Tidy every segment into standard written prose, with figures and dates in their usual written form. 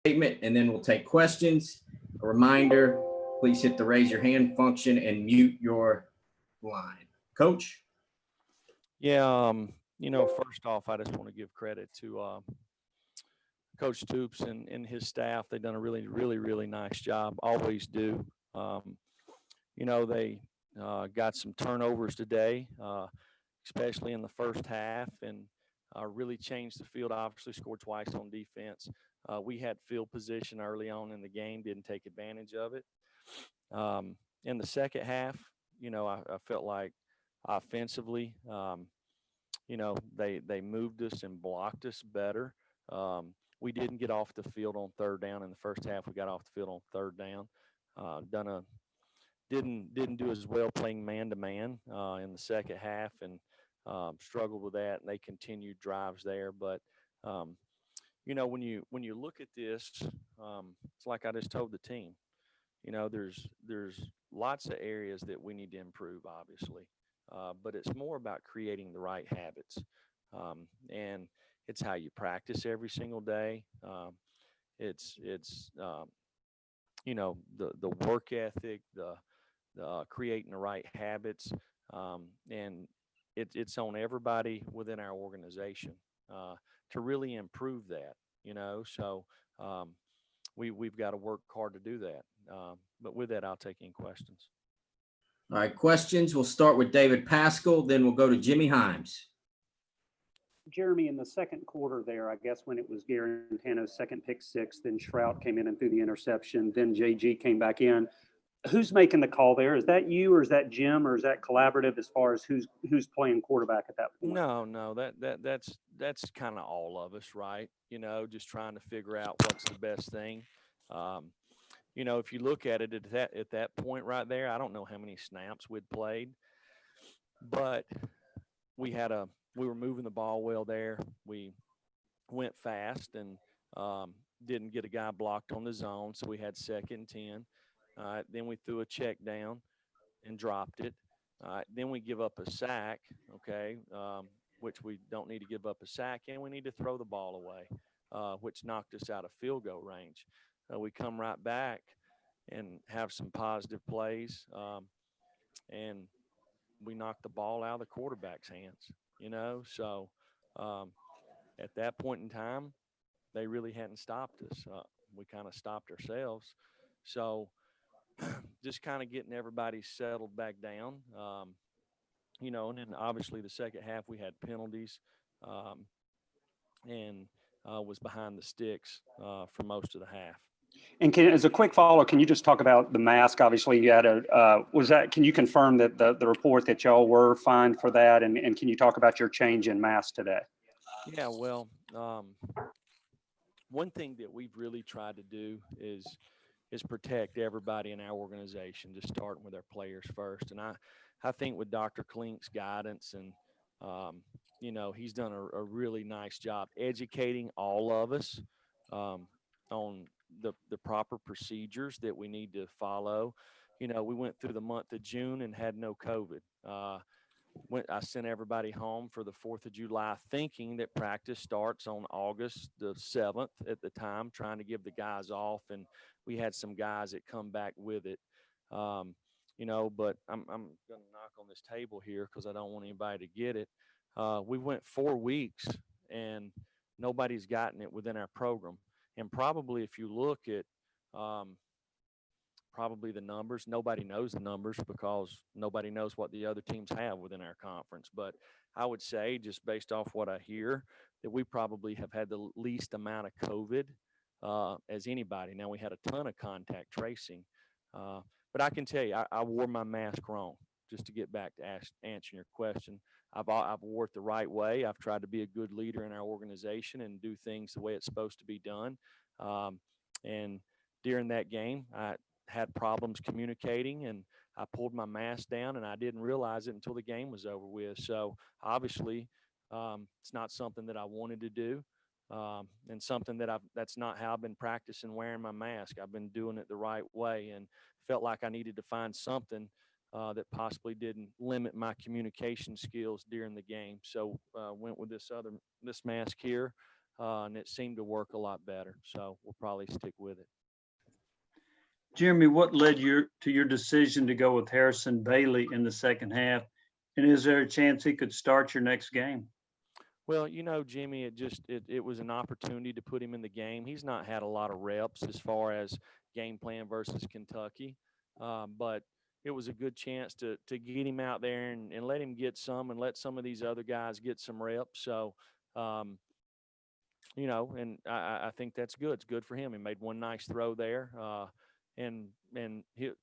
statement, and then we'll take questions. A reminder, please hit the raise your hand function and mute your line. Coach? Yeah, first off, I just want to give credit to Coach Toops and his staff. They've done a really, really, really nice job. Always do. They got some turnovers today, especially in the first half, and really changed the field. Obviously, scored twice on defense. We had field position early on in the game, didn't take advantage of it. In the second half, I felt like offensively, they moved us and blocked us better. We didn't get off the field on third down in the first half. We got off the field on third down. Didn't do as well playing man to man in the second half, and struggled with that. And they continued drives there, but when you look at this, it's like I just told the team. There's lots of areas that we need to improve, obviously, but it's more about creating the right habits, and it's how you practice every single day. It's the work ethic, the creating the right habits, and it's on everybody within our organization to really improve that. So we've got to work hard to do that. But with that, I'll take any questions. All right, questions. We'll start with David Pascal, then we'll go to Jimmy Himes. Jeremy, in the second quarter there, I guess when it was Garantano's second pick six, then Shrout came in and threw the interception, then JG came back in. Who's making the call there? Is that you, or is that Jim, or is that collaborative as far as who's playing quarterback at that point? No, that's kind of all of us, right? Just trying to figure out what's the best thing. If you look at it at that point right there, I don't know how many snaps we'd played, but we were moving the ball well there. We went fast and didn't get a guy blocked on the zone, so we had 2nd and 10. Then we threw a check down and dropped it. Then we give up a sack, okay, which we don't need to give up a sack, and we need to throw the ball away, which knocked us out of field goal range. We come right back and have some positive plays, and we knocked the ball out of the quarterback's hands, So at that point in time, they really hadn't stopped us. We kind of stopped ourselves. So just kind of getting everybody settled back down, and then obviously the second half we had penalties, and was behind the sticks for most of the half. And as a quick follow, can you just talk about the mask? Obviously, you had can you confirm that the report that y'all were fined for that? And can you talk about your change in mask today? Yeah, well, one thing that we've really tried to do is protect everybody in our organization, just starting with our players first. And I think with Dr. Klink's guidance and, he's done a really nice job educating all of us on the proper procedures that we need to follow. We went through the month of June and had no COVID. I sent everybody home for the 4th of July thinking that practice starts on August the 7th at the time, trying to give the guys off. And we had some guys that come back with it, but I'm going to knock on this table here because I don't want anybody to get it. We went 4 weeks and nobody's gotten it within our program. And probably if you look at probably the numbers, nobody knows the numbers because nobody knows what the other teams have within our conference. But I would say, just based off what I hear, that we probably have had the least amount of COVID as anybody. Now, we had a ton of contact tracing, but I can tell you, I wore my mask wrong. Just to get back to answering your question, I've wore it the right way. I've tried to be a good leader in our organization and do things the way it's supposed to be done. And during that game, I had problems communicating, and I pulled my mask down, and I didn't realize it until the game was over with. So obviously, it's not something that I wanted to do. And something that's not how I've been practicing wearing my mask. I've been doing it the right way and felt like I needed to find something that possibly didn't limit my communication skills during the game. So went with this mask here. and it seemed to work a lot better. So we'll probably stick with it. Jeremy, what led to your decision to go with Harrison Bailey in the second half? And is there a chance he could start your next game? Well, Jimmy, it was an opportunity to put him in the game. He's not had a lot of reps as far as game plan versus Kentucky, but it was a good chance to get him out there and let him get some and let some of these other guys get some reps. So, and I think that's good. It's good for him. He made one nice throw there, and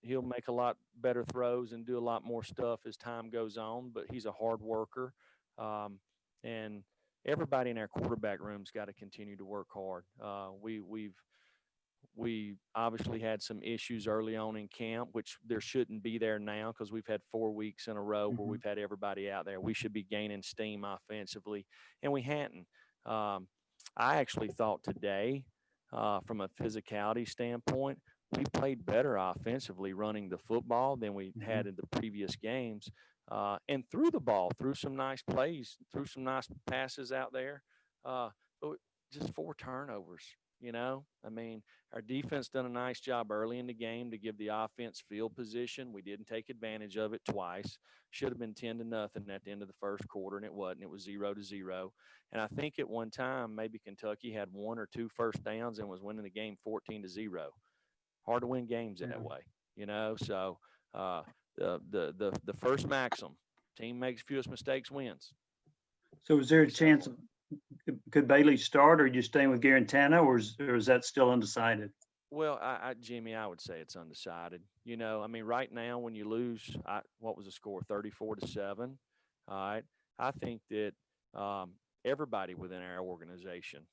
he'll make a lot better throws and do a lot more stuff as time goes on. But he's a hard worker, and everybody in our quarterback room's got to continue to work hard. We obviously had some issues early on in camp, which there shouldn't be there now because we've had 4 weeks in a row where we've had everybody out there. We should be gaining steam offensively, and we hadn't. I actually thought today, from a physicality standpoint, we played better offensively running the football than we had in the previous games, and threw the ball, threw some nice plays, threw some nice passes out there. But just 4 turnovers. I mean, our defense done a nice job early in the game to give the offense field position. We didn't take advantage of it twice. Should have been 10-0 at the end of the first quarter, and it wasn't. It was 0-0. And I think at one time, maybe Kentucky had 1 or 2 first downs and was winning the game 14-0. Hard to win games that way, So the first maxim: team makes fewest mistakes wins. So is there a chance? Could Bailey start, or are you staying with Garantano, or is that still undecided? Well, Jimmy, I would say it's undecided. I mean, right now when you lose, what was the score? 34-7. All right. I think that everybody within our organization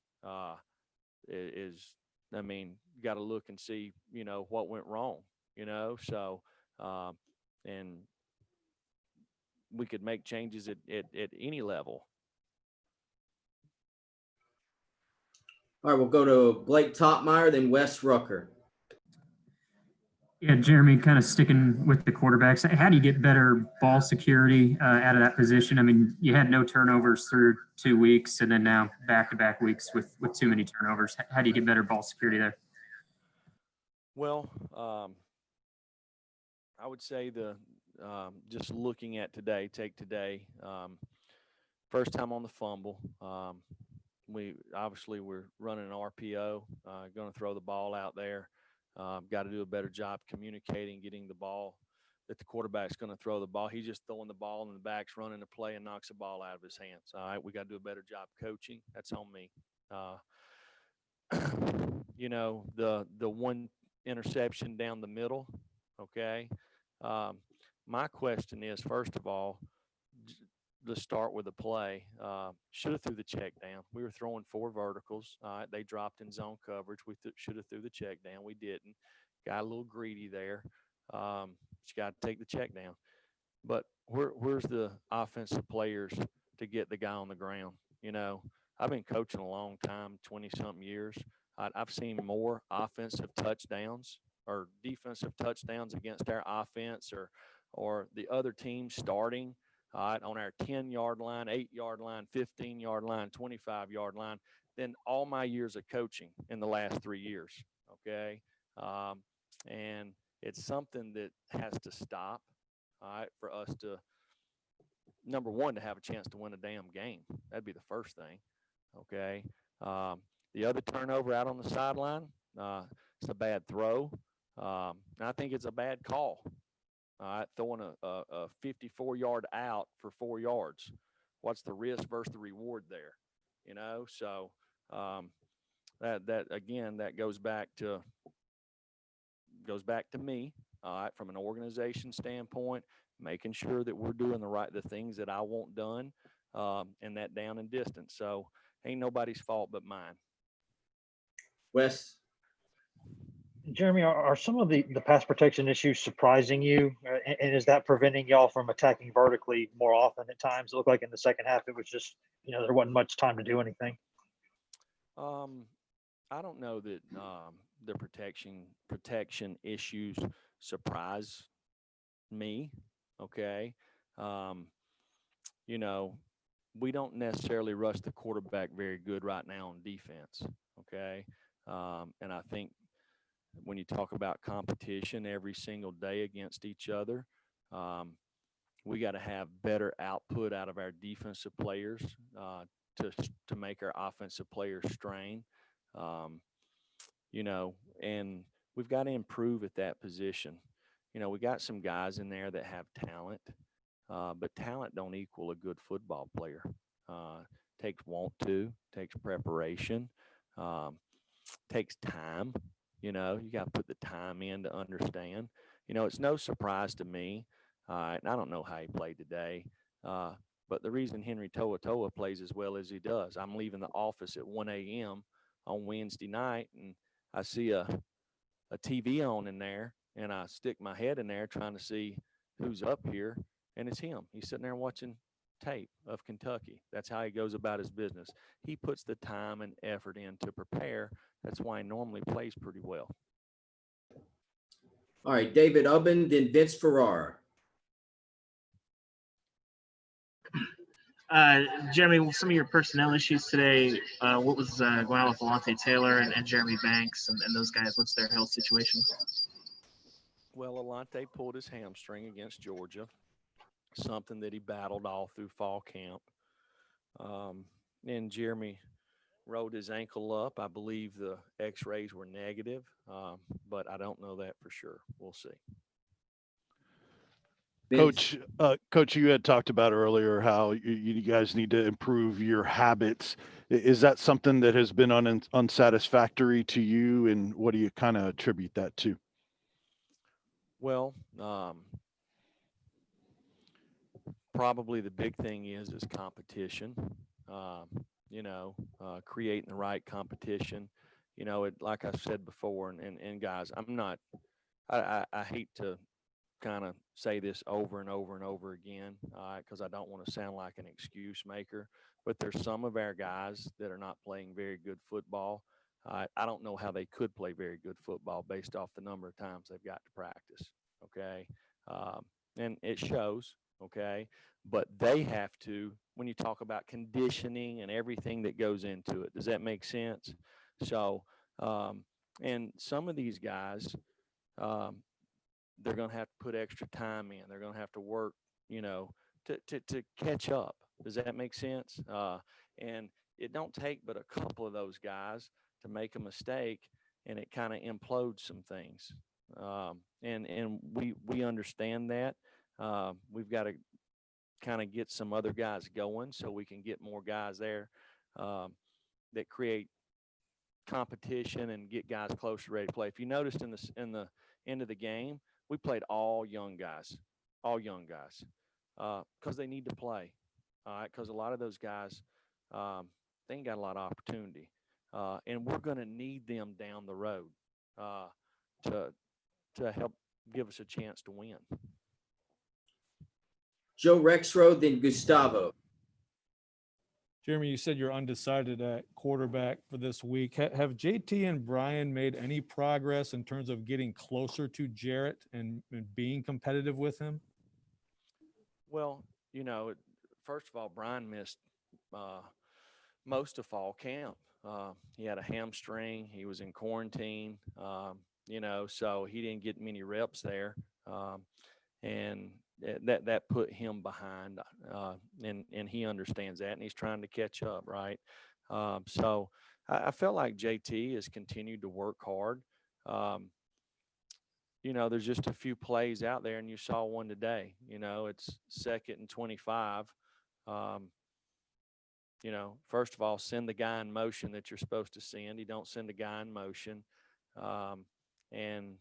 is. I mean, you got to look and see, what went wrong. So and we could make changes at any level. All right, we'll go to Blake Topmeyer, then Wes Rucker. Yeah, Jeremy, kind of sticking with the quarterbacks. How do you get better ball security out of that position? I mean, you had no turnovers through 2 weeks, and then now back-to-back weeks with too many turnovers. How do you get better ball security there? Well, I would say just looking at today, take today, first time on the fumble. We're running an RPO, going to throw the ball out there. Got to do a better job communicating, getting the ball that the quarterback's going to throw the ball. He's just throwing the ball and the back's running the play and knocks the ball out of his hands. All right, we got to do a better job coaching. That's on me. The one interception down the middle, okay? My question is, first of all, let's start with the play. Should have threw the check down. We were throwing 4 verticals. They dropped in zone coverage. We should have threw the check down. We didn't. Got a little greedy there. You got to take the check down. But where's the offensive players to get the guy on the ground? I've been coaching a long time, 20-something years. I've seen more offensive touchdowns or defensive touchdowns against our offense or the other team starting on our 10-yard line, 8-yard line, 15-yard line, 25-yard line than all my years of coaching in the last 3 years, okay? And it's something that has to stop, all right, for us to, number one, to have a chance to win a damn game. That'd be the first thing, okay? The other turnover out on the sideline, it's a bad throw. And I think it's a bad call. All right, throwing a 54-yard out for 4 yards. What's the risk versus the reward there? So that again, that goes back to me. All right, from an organization standpoint, making sure that we're doing the things that I want done, and that down and distance. So ain't nobody's fault but mine. Wes. Jeremy, are some of the pass protection issues surprising you? And is that preventing y'all from attacking vertically more often at times? It looked like in the second half, it was just, there wasn't much time to do anything. I don't know that the protection issues surprise me. Okay. we don't necessarily rush the quarterback very good right now on defense. Okay. And I think when you talk about competition every single day against each other, we got to have better output out of our defensive players to make our offensive players strain. And we've got to improve at that position. We got some guys in there that have talent, but talent don't equal a good football player. Takes takes preparation, takes time. You got to put the time in to understand. It's no surprise to me, and I don't know how he played today, but the reason Henry Toa plays as well as he does, I'm leaving the office at 1 a.m. on Wednesday night, and I see a TV on in there, and I stick my head in there trying to see who's up here, and it's him. He's sitting there watching tape of Kentucky. That's how he goes about his business. He puts the time and effort in to prepare. That's why he normally plays pretty well. All right, David Ubben, then Vince Ferrara. Jeremy, some of your personnel issues today, what was going on with Alante Taylor and Jeremy Banks and those guys? What's their health situation? Well, Alante pulled his hamstring against Georgia, something that he battled all through fall camp. And Jeremy rolled his ankle up. I believe the x-rays were negative, but I don't know that for sure. We'll see. Vince. Coach, you had talked about earlier how you guys need to improve your habits. Is that something that has been unsatisfactory to you, and what do you kind of attribute that to? Well, probably the big thing is competition. Creating the right competition. Like I said before, and guys, I hate to kind of say this over and over and over again, because I don't want to sound like an excuse maker, but there's some of our guys that are not playing very good football. I don't know how they could play very good football based off the number of times they've got to practice. Okay. And it shows. Okay. But they have to, when you talk about conditioning and everything that goes into it, does that make sense? So, and some of these guys, they're going to have to put extra time in. They're going to have to work, to catch up. Does that make sense? And it don't take but a couple of those guys to make a mistake, and it kind of implodes some things. And we understand that. We've got to kind of get some other guys going so we can get more guys there that create competition and get guys closer ready to play. If you noticed in the end of the game, we played all young guys, because they need to play. All right, because a lot of those guys, they ain't got a lot of opportunity, and we're going to need them down the road to help give us a chance to win. Joe Rexroad, then Gustavo. Jeremy, you said you're undecided at quarterback for this week. Have JT and Brian made any progress in terms of getting closer to Jarrett and being competitive with him? Well, first of all, Brian missed most of fall camp. He had a hamstring. He was in quarantine, so he didn't get many reps there. And that put him behind, and he understands that, and he's trying to catch up, right? So I felt like JT has continued to work hard. There's just a few plays out there, and you saw one today. It's 2nd and 25. First of all, send the guy in motion that you're supposed to send. You don't send a guy in motion, and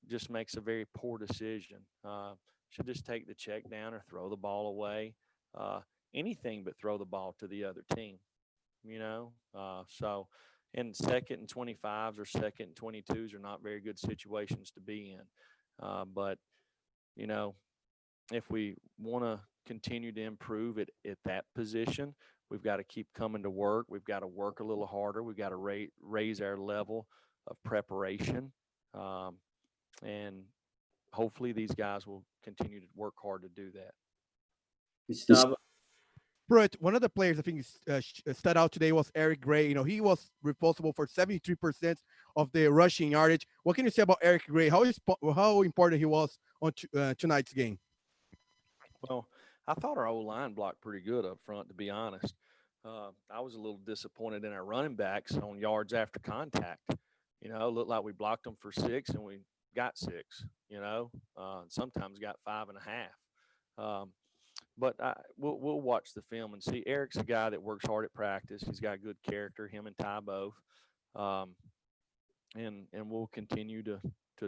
just makes a very poor decision. Should just take the check down or throw the ball away. Anything but throw the ball to the other team, So, and 2nd and 25s or 2nd and 22s are not very good situations to be in. But, if we want to continue to improve at that position, we've got to keep coming to work. We've got to work a little harder. We've got to raise our level of preparation. And hopefully these guys will continue to work hard to do that. Gustavo. Pruitt, one of the players I think stood out today was Eric Gray. He was responsible for 73% of the rushing yardage. What can you say about Eric Gray? How important he was on tonight's game? Well, I thought our O-line blocked pretty good up front, to be honest. I was a little disappointed in our running backs on yards after contact. It looked like we blocked them for 6 and we got 6, sometimes got 5.5. But we'll watch the film and see. Eric's a guy that works hard at practice. He's got good character, him and Ty both. And we'll continue to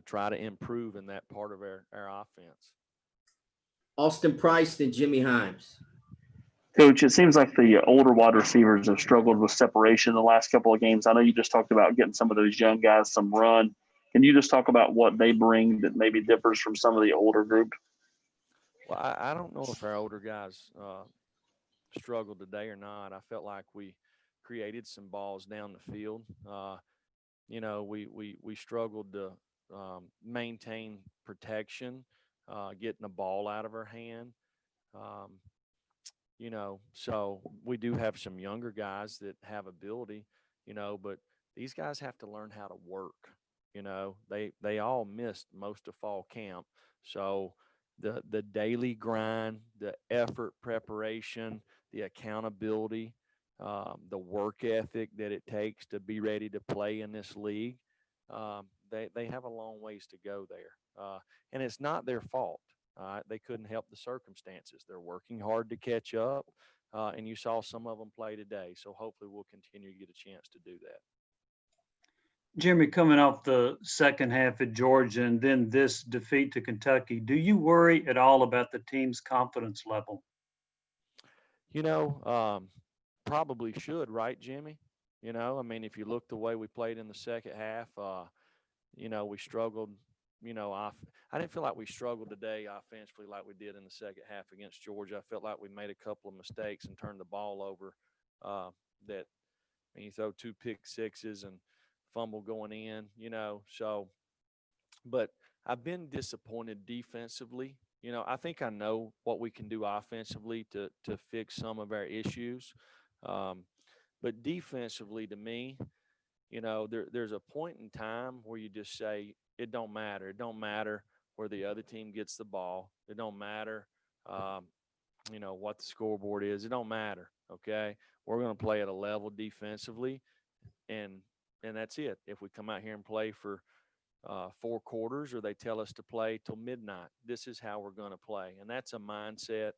try to improve in that part of our offense. Austin Price and Jimmy Himes. Coach, it seems like the older wide receivers have struggled with separation the last couple of games. I know you just talked about getting some of those young guys some run. Can you just talk about what they bring that maybe differs from some of the older group? Well, I don't know if our older guys struggled today or not. I felt like we created some balls down the field. We struggled to maintain protection, getting the ball out of our hand. So we do have some younger guys that have ability, but these guys have to learn how to work. They all missed most of fall camp. So the daily grind, the effort, preparation, the accountability, the work ethic that it takes to be ready to play in this league, they have a long ways to go there. And it's not their fault. They couldn't help the circumstances. They're working hard to catch up, and you saw some of them play today. So hopefully we'll continue to get a chance to do that. Jeremy, coming off the second half at Georgia and then this defeat to Kentucky, do you worry at all about the team's confidence level? Probably should, right, Jimmy? If you look the way we played in the second half, we struggled. I didn't feel like we struggled today offensively like we did in the second half against Georgia. I felt like we made a couple of mistakes and turned the ball over. You throw 2 pick sixes and fumble going in, but I've been disappointed defensively. I think I know what we can do offensively to fix some of our issues. But defensively, to me, there's a point in time where you just say, it don't matter. It don't matter where the other team gets the ball. It don't matter, what the scoreboard is. It don't matter, okay? We're going to play at a level defensively, and that's it. If we come out here and play for 4 quarters or they tell us to play till midnight, this is how we're going to play. And that's a mindset,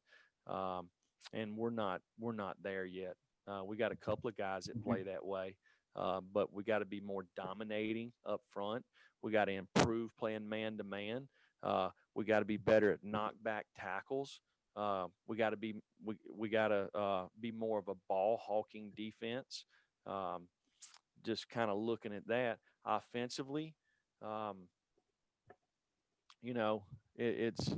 and we're not there yet. We got a couple of guys that play that way, but we got to be more dominating up front. We got to improve playing man-to-man. We got to be better at knockback tackles. We got to be more of a ball-hawking defense. Just kind of looking at that offensively, it's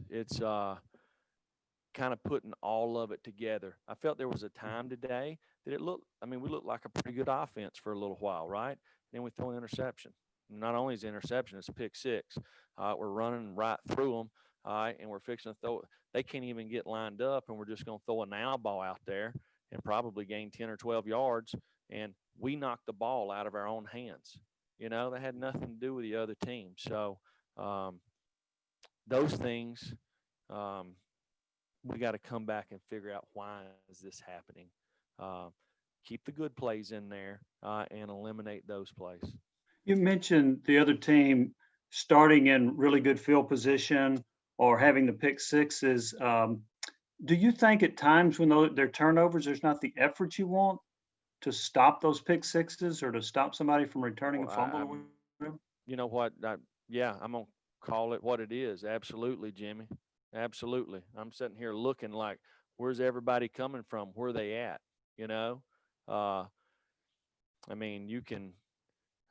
kind of putting all of it together. I felt there was a time today that we looked like a pretty good offense for a little while, right? Then we throw an interception. Not only is the interception, it's a pick 6. We're running right through them, and we're fixing to throw. They can't even get lined up, and we're just going to throw a now ball out there and probably gain 10 or 12 yards, and we knocked the ball out of our own hands. That had nothing to do with the other team. So those things, we got to come back and figure out, why is this happening? Keep the good plays in there and eliminate those plays. You mentioned the other team starting in really good field position or having the pick sixes. Do you think at times when they're turnovers, there's not the effort you want to stop those pick sixes or to stop somebody from returning a fumble? You know what? I'm going to call it what it is. Absolutely, Jimmy. Absolutely. I'm sitting here looking like, where's everybody coming from? Where are they at?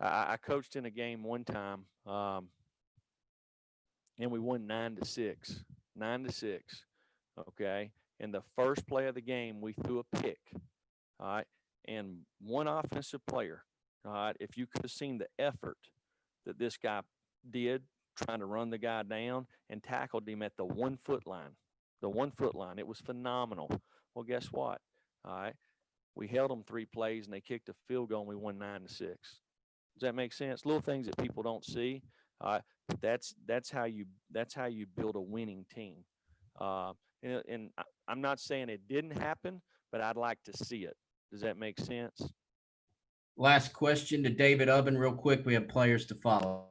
I coached in a game one time, and we won 9-6. 9-6. Okay. And the first play of the game, we threw a pick. All right. And one offensive player, all right, if you could have seen the effort that this guy did trying to run the guy down and tackled him at the 1 foot line. The 1 foot line. It was phenomenal. Well, guess what? All right. We held them 3 plays and they kicked a field goal and we won 9-6. Does that make sense? Little things that people don't see. That's how you build a winning team. And I'm not saying it didn't happen, but I'd like to see it. Does that make sense? Last question to David Ubben real quick. We have players to follow.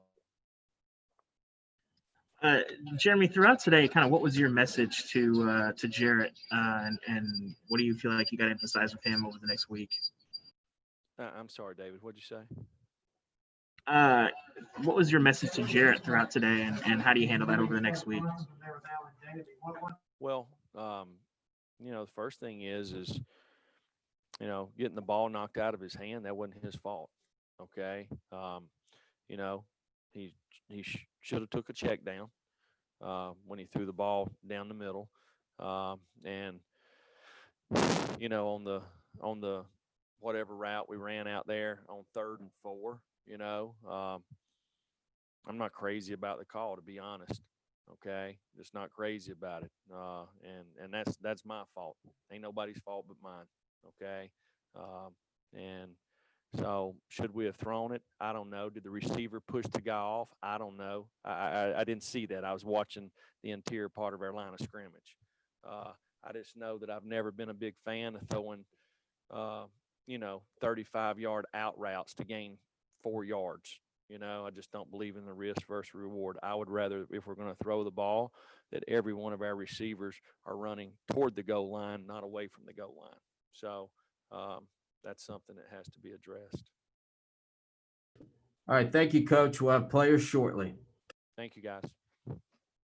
Jeremy, throughout today, kind of what was your message to Jarrett, and what do you feel like you got to emphasize with him over the next week? I'm sorry, David. What'd you say? What was your message to Jarrett throughout today, and how do you handle that over the next week? Well, the first thing is getting the ball knocked out of his hand. That wasn't his fault. Okay. He should have took a check down when he threw the ball down the middle. And on the whatever route we ran out there on 3rd and 4, I'm not crazy about the call, to be honest. Okay, just not crazy about it. And that's my fault. Ain't nobody's fault but mine. Okay. And so should we have thrown it? I don't know. Did the receiver push the guy off? I don't know. I didn't see that. I was watching the interior part of our line of scrimmage. I just know that I've never been a big fan of throwing, 35-yard out routes to gain 4 yards. I just don't believe in the risk versus reward. I would rather, if we're going to throw the ball, that every one of our receivers are running toward the goal line, not away from the goal line. So that's something that has to be addressed. All right. Thank you, Coach. We'll have players shortly. Thank you, guys.